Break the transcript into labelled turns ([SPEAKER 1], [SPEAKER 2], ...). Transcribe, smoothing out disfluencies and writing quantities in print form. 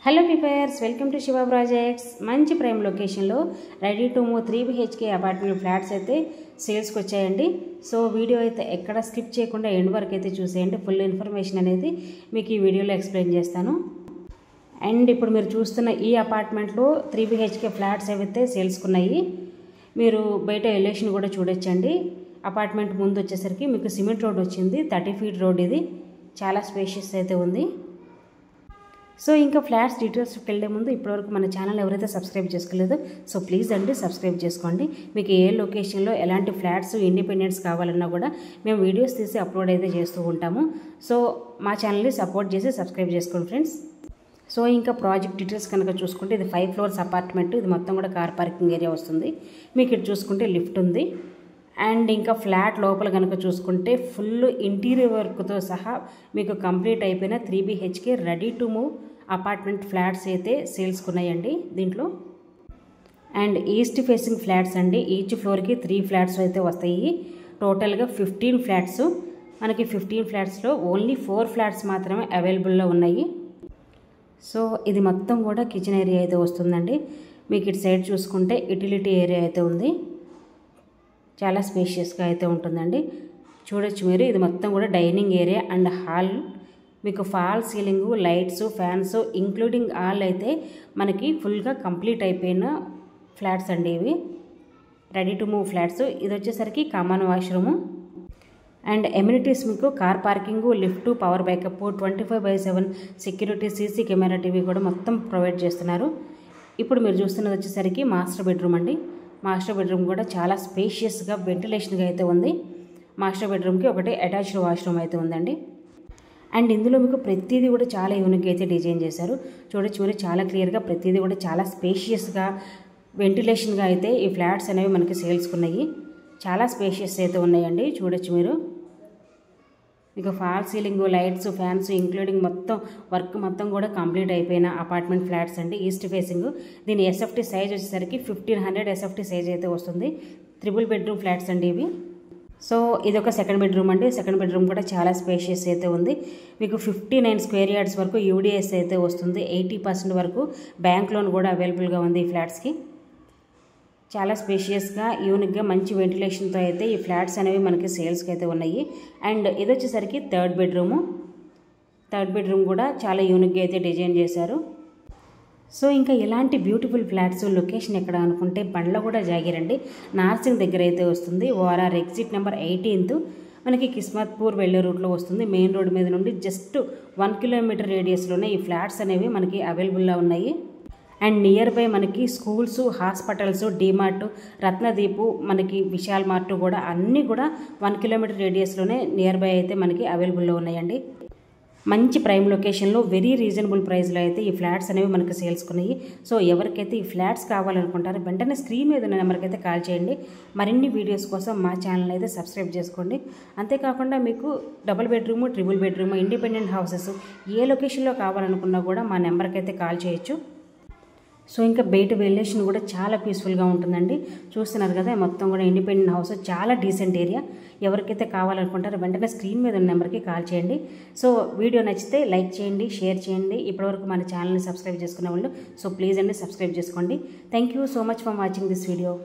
[SPEAKER 1] Hello peepers, welcome to Shiva projects. మంచి prime లొకేషన్లో ready to move 3 BHK apartment flats అయితే సేల్స్కి వచ్చాయండి. సో వీడియో అయితే ఎక్కడ స్కిప్ చేయకుండా ఎండ్ వరకు అయితే చూసేయండి. ఫుల్ ఇన్ఫర్మేషన్ అనేది మీకు ఈ వీడియోలో ఎక్స్ప్లెయిన్ చేస్తాను. అండ్ ఇప్పుడు మీరు చూస్తున్న ఈ అపార్ట్మెంట్లో 3 BHK ఫ్లాట్స్ అయితే సేల్స్కి ఉన్నాయి. మీరు బయట ఎలివేషన్ కూడా చూడొచ్చండి. అపార్ట్మెంట్ ముందు వచ్చేసరికి మీకు సిమెంట్ రోడ్ వచ్చింది. 30 feet రోడ్. ఇది చాలా స్పేషియస్ అయితే ఉంది. సో ఇంకా ఫ్లాట్స్ డీటెయిల్స్కి వెళ్ళే ముందు ఇప్పటివరకు మన ఛానల్ ఎవరైతే సబ్స్క్రైబ్ చేసుకోలేదో సో ప్లీజ్ అండి సబ్స్క్రైబ్ చేసుకోండి. మీకు ఏ లొకేషన్లో ఎలాంటి ఫ్లాట్స్ ఇండిపెండెన్స్ కావాలన్నా కూడా మేము వీడియోస్ తీసి అప్లోడ్ అయితే చేస్తూ ఉంటాము. సో మా ఛానల్ని సపోర్ట్ చేసి సబ్స్క్రైబ్ చేసుకోండి ఫ్రెండ్స్. సో ఇంకా ప్రాజెక్ట్ డీటెయిల్స్ కనుక చూసుకుంటే ఇది 5 floors అపార్ట్మెంట్. ఇది మొత్తం కూడా కార్ పార్కింగ్ ఏరియా వస్తుంది. మీకు ఇటు చూసుకుంటే లిఫ్ట్ ఉంది. అండ్ ఇంకా ఫ్లాట్ లోపల కనుక చూసుకుంటే ఫుల్ ఇంటీరియర్ వర్క్తో సహా మీకు కంప్లీట్ అయిపోయిన 3 BHK ready to move apartment flats అయితే సేల్స్కి ఉన్నాయండి దీంట్లో. అండ్ ఈస్ట్ ఫేసింగ్ ఫ్లాట్స్ అండి. ఈచ్ ఫ్లోర్కి 3 ఫ్లాట్స్ అయితే వస్తాయి. టోటల్గా 15 ఫ్లాట్స్. మనకి 15 ఫ్లాట్స్లో ఓన్లీ 4 ఫ్లాట్స్ మాత్రమే అవైలబుల్లో ఉన్నాయి. సో ఇది మొత్తం కూడా కిచెన్ ఏరియా అయితే వస్తుందండి. మీకు ఇటు సైడ్ చూసుకుంటే యుటిలిటీ ఏరియా అయితే ఉంది. చాలా స్పేషియస్గా అయితే ఉంటుందండి. చూడొచ్చు మీరు. ఇది మొత్తం కూడా డైనింగ్ ఏరియా అండ్ హాల్. మీకు fall ceiling, lights, fans including all అయితే మనకి ఫుల్గా కంప్లీట్ అయిపోయిన ఫ్లాట్స్ అండి ఇవి. Ready to move flats. ఇది వచ్చేసరికి కామన్ వాష్రూము అండ్ ఎమ్యూనిటీస్ మీకు car parking, lift, power backup, 24/7 security, CC camera, TV కూడా మొత్తం ప్రొవైడ్ చేస్తున్నారు. ఇప్పుడు మీరు చూస్తున్నది వచ్చేసరికి మాస్టర్ బెడ్రూమ్ అండి. మాస్టర్ బెడ్రూమ్ కూడా చాలా స్పేషియస్గా వెంటిలేషన్గా అయితే ఉంది. మాస్టర్ బెడ్రూమ్కి ఒకటి అటాచ్డ్ వాష్రూమ్ అయితే ఉందండి. అండ్ ఇందులో మీకు ప్రతిదీ కూడా చాలా యూనిక్గా అయితే డిజైన్ చేశారు. చూడొచ్చు మీరు. చాలా క్లియర్గా ప్రతిదీ కూడా చాలా స్పేషియస్గా వెంటిలేషన్గా అయితే ఈ ఫ్లాట్స్ అనేవి మనకి సేల్స్కున్నాయి. చాలా స్పేషియస్ అయితే ఉన్నాయండి. చూడొచ్చు మీరు. మీకు fall ceiling, lights, fans including మొత్తం వర్క్ మొత్తం కూడా కంప్లీట్ అయిపోయిన అపార్ట్మెంట్ ఫ్లాట్స్ అండి. East facing. దీని SFT సైజ్ వచ్చేసరికి 1500 SFT సైజ్ అయితే వస్తుంది. 3 బెడ్రూమ్ ఫ్లాట్స్ అండి ఇవి. సో ఇది ఒక సెకండ్ బెడ్రూమ్ అండి. సెకండ్ బెడ్రూమ్ కూడా చాలా స్పేషియస్ అయితే ఉంది. మీకు 59 square yards వరకు UDS అయితే వస్తుంది. 80% వరకు బ్యాంక్ లోన్ కూడా అవైలబుల్గా ఉంది ఈ ఫ్లాట్స్కి. చాలా స్పేషియస్గా యూనిక్గా మంచి వెంటిలేషన్తో అయితే ఈ ఫ్లాట్స్ అనేవి మనకి సేల్స్కి అయితే ఉన్నాయి. అండ్ ఇది వచ్చేసరికి థర్డ్ బెడ్రూము. థర్డ్ బెడ్రూమ్ కూడా చాలా యూనిక్గా అయితే డిజైన్ చేశారు. సో ఇంకా ఇలాంటి బ్యూటిఫుల్ ఫ్లాట్స్ లొకేషన్ ఎక్కడ అనుకుంటే బండ్లగూడ జాగిరండి. నార్సింగ్ దగ్గర అయితే వస్తుంది. ORR ఎగ్జిట్ నెంబర్ 18 మనకి కిస్మత్పూర్ వెళ్ళే రూట్లో వస్తుంది. మెయిన్ రోడ్ మీద నుండి జస్ట్ 1 kilometer రేడియస్లోనే ఈ ఫ్లాట్స్ అనేవి మనకి అవైలబుల్లో ఉన్నాయి. అండ్ నియర్ బై మనకి స్కూల్స్, హాస్పిటల్స్, డీమార్ట్, రత్నదీపు, మనకి విశాల్ మార్ట్ కూడా అన్నీ కూడా 1 kilometer రేడియస్లోనే నియర్ బై అయితే మనకి అవైలబుల్లో ఉన్నాయండి. మంచి ప్రైమ్ లొకేషన్లో వెరీ రీజనబుల్ ప్రైస్లో అయితే ఈ ఫ్లాట్స్ అనేవి మనకు సేల్స్కున్నాయి. సో ఎవరికైతే ఈ ఫ్లాట్స్ కావాలనుకుంటారో వెంటనే స్క్రీన్ మీద ఉన్న నెంబర్కి అయితే కాల్ చేయండి. మరిన్ని వీడియోస్ కోసం మా ఛానల్ అయితే సబ్స్క్రైబ్ చేసుకోండి. అంతేకాకుండా మీకు double bedroom, triple bedroom, independent houses ఏ లొకేషన్లో కావాలనుకున్నా కూడా మా నెంబర్కి అయితే కాల్ చేయొచ్చు. సో ఇంకా బయట వెల్లేషన్ కూడా చాలా పీస్ఫుల్గా ఉంటుందండి. చూస్తున్నారు కదా, మొత్తం కూడా ఇండిపెండెంట్ హౌస్, చాలా డీసెంట్ ఏరియా. ఎవరికైతే కావాలనుకుంటారో వెంటనే స్క్రీన్ మీద ఉన్న నెంబర్కి కాల్ చేయండి. సో వీడియో నచ్చితే లైక్ చేయండి, షేర్ చేయండి. ఇప్పటివరకు మన ఛానల్ని సబ్స్క్రైబ్ చేసుకునే వాళ్ళు సో ప్లీజ్ అండి సబ్స్క్రైబ్ చేసుకోండి. Thank you so much for watching this video.